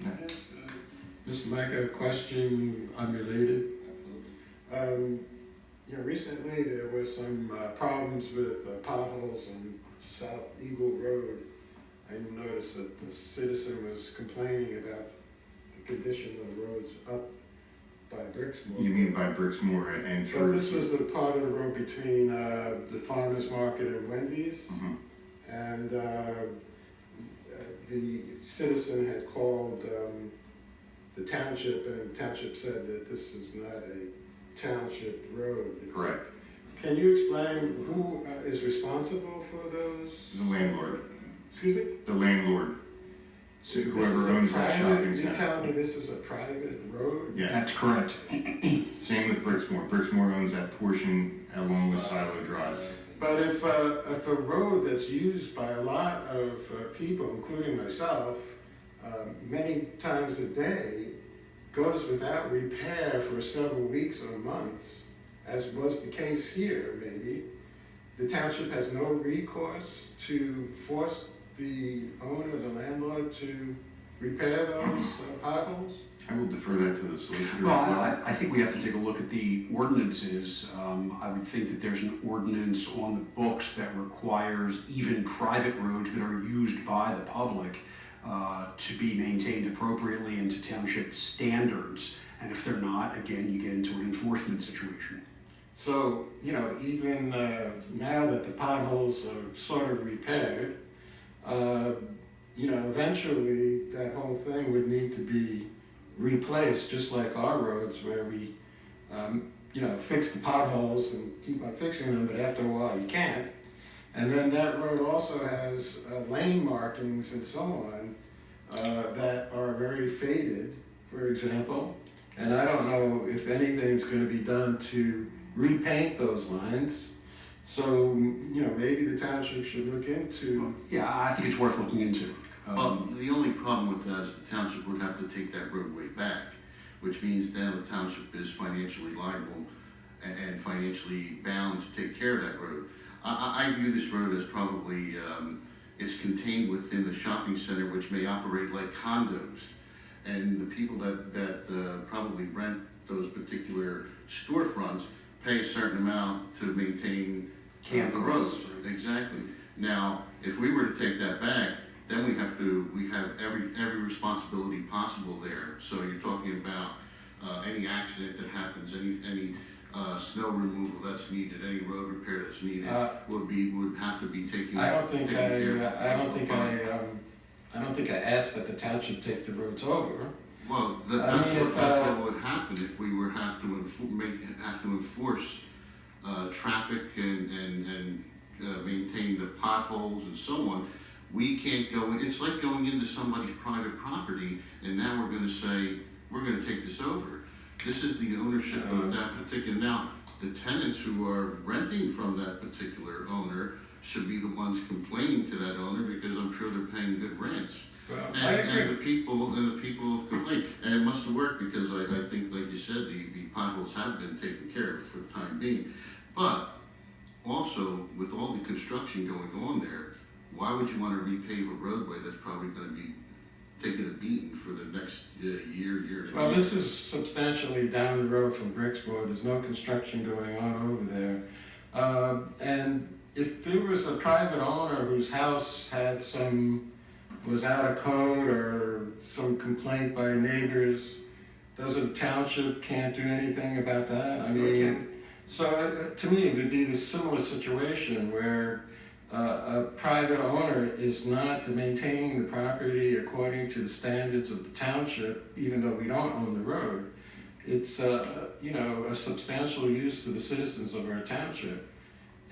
Yes, Mr. Mack, I have a question unrelated. Recently there were some problems with potholes on South Eagle Road. I noticed that the citizen was complaining about the condition of the roads up by Brixmore. You mean by Brixmore and So through? this was the part of the road between the farmer's market and Wendy's. Mm-hmm. And the citizen had called the township, and the township said that this is not a township road. Correct. Can you explain who is responsible for those? The landlord. Excuse me? The landlord. So whoever owns that shopping center. You're telling me this is a private road? Yeah. That's correct. Same with Brixmore. Brixmore owns that portion along with Silo Drive. But if a road that's used by a lot of people, including myself, many times a day, goes without repair for several weeks or months, as was the case here maybe, the township has no recourse to force the owner, the landlord, to repair those potholes? I will defer that to the solicitor. Well, I think we have to take a look at the ordinances. I would think that there's an ordinance on the books that requires even private roads that are used by the public to be maintained appropriately and to township standards. And if they're not, again, you get into an enforcement situation. So, even now that the potholes are sort of repaired, eventually that whole thing would need to be replaced, just like our roads where we, fix the potholes and keep on fixing them, but after a while you can't. And then that road also has lane markings and so on that are very faded, for example. And I don't know if anything's going to be done to repaint those lines. So, maybe the township should look into. Yeah, I think it's worth looking into. The only problem with that is the township would have to take that roadway back, which means then the township is financially liable and financially bound to take care of that road. I view this road as probably, it's contained within the shopping center, which may operate like condos. And the people that probably rent those particular storefronts pay a certain amount to maintain the roads. Exactly. Now, if we were to take that back, then we have every responsibility possible there. So you're talking about any accident that happens, any snow removal that's needed, any road repair that's needed would have to be taken. I don't think I asked that the township take the roads over. Well, that's what would happen if we were have to enforce traffic and maintain the potholes and so on. We can't go. It's like going into somebody's private property, and now we're going to say we're going to take this over. This is the ownership of that particular. Now, the tenants who are renting from that particular owner should be the ones complaining to that owner because I'm sure they're paying good rents. Well, and the people have complained, and it must have worked because I think, like you said, the potholes have been taken care of for the time being. But also, with all the construction going on there, why would you want to repave a roadway that's probably going to be taking a beating for the next year and a half? Well, this is substantially down the road from Brixmore. There's no construction going on over there. And if there was a private owner whose house was out of code or some complaint by neighbors, does the township can't do anything about that? I mean, so to me it would be the similar situation where a private owner is not maintaining the property according to the standards of the township, even though we don't own the road. It's a substantial use to the citizens of our township.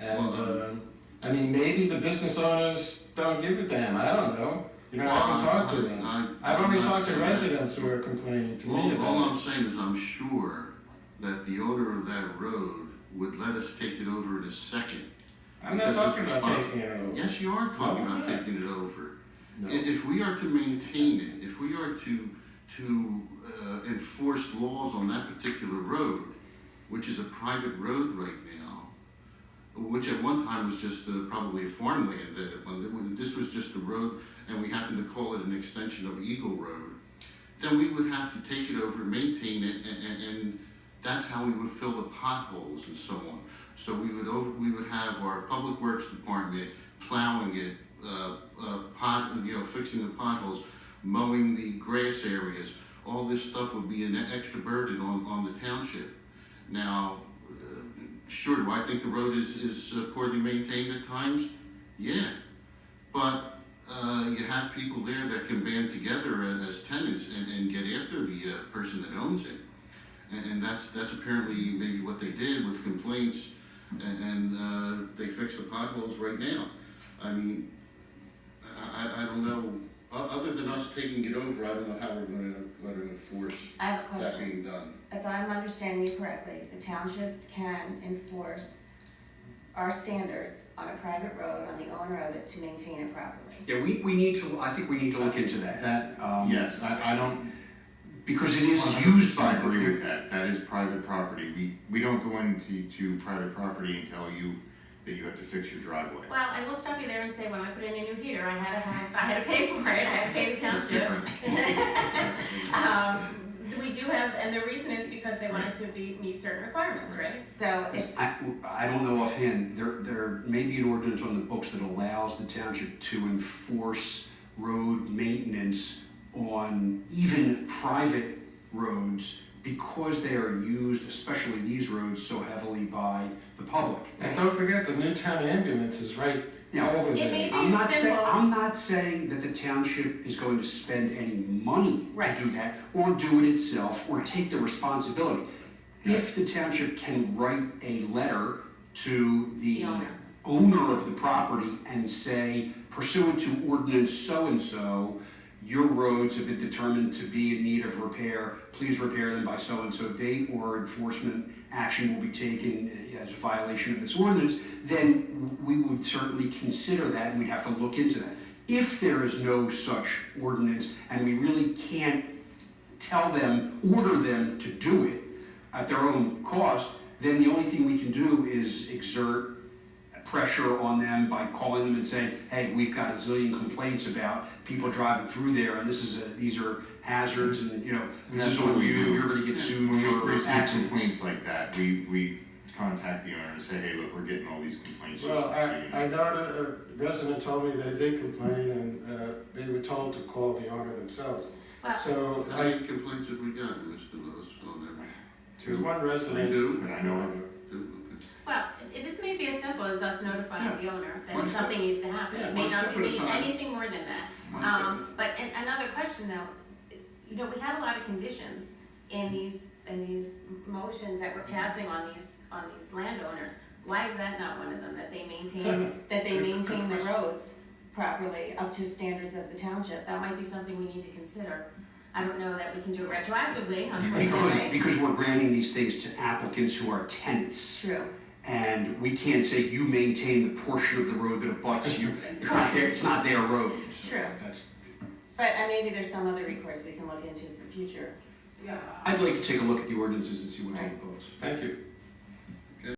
And maybe the business owners don't give a damn. I don't know. I can talk to them. I've only talked to residents who are complaining to me about it. All I'm saying is I'm sure that the owner of that road would let us take it over in a second. I'm not talking about taking it over. Yes, you are talking about taking it over. No. If we are to maintain it, if we are to enforce laws on that particular road, which is a private road right now, which at one time was just probably a farmland. This was just a road, and we happened to call it an extension of Eagle Road. then we would have to take it over and maintain it, and that's how we would fill the potholes and so on. So we would have our public works department plowing it, fixing the potholes, mowing the grass areas. All this stuff would be an extra burden on the township. Now, sure, do I think the road is poorly maintained at times? Yeah, but you have people there that can band together as tenants and get after the person that owns it. And that's apparently maybe what they did with complaints, and they fixed the potholes right now. I mean, I don't know, other than us taking it over, I don't know how we're gonna enforce I have a that question. being done. If I'm understanding you correctly, the township can enforce our standards on a private road, on the owner of it, to maintain it properly. Yeah, we need to, I think we need to look into that. Yes, I don't Because it is used by. I agree with that. That is private property. We don't go into private property and tell you that you have to fix your driveway. Well, I will stop you there and say, when I put in a new heater, I had to pay for it, I had to pay the That's township. different. We do have, and the reason is because they wanted to meet certain requirements, right? So if, I don't know offhand, there may be an ordinance on the books that allows the township to enforce road maintenance on even private roads because they are used, especially these roads, so heavily by the public. And don't forget, the Newtown ambulance is right over It may there. be I'm not saying that the township is going to spend any money Right. to do that, or do it itself, or take the responsibility. If the township can write a letter to the owner of the property and say, pursuant to ordinance so-and-so, your roads have been determined to be in need of repair, please repair them by so-and-so date, or enforcement action will be taken as a violation of this ordinance, then we would certainly consider that, and we'd have to look into that. If there is no such ordinance, and we really can't order them to do it at their own cost, then the only thing we can do is exert pressure on them by calling them and saying, hey, we've got a zillion complaints about people driving through there, and these are hazards, and this is on you, you're gonna get sued When for we receive accidents. complaints like that, we contact the owner and say, hey, look, we're getting all these complaints. Well, I know that a resident told me they did complain, and they were told to call the owner themselves. well, So, How many complaints have we got, Mr. Lewis, on there? there's one resident. Two? That I know of. Two, well, this may be as simple as us notifying the owner One that step. something needs to happen. Yeah, It may one not step at a be time. anything more than that. One step at a time. But another question though, we have a lot of conditions in these motions that we're passing on these landowners. Why is that not one of them, that they maintain the roads properly up to standards of the township? That might be something we need to consider. I don't know that we can do it retroactively, unfortunately. Because we're granting these things to applicants who are tenants. True. And we can't say you maintain the portion of the road that abuts you. It's not their road. So True. that's- But maybe there's some other recourse we can look into for future. I'd like to take a look at the ordinances and see what's on the books. Thank you.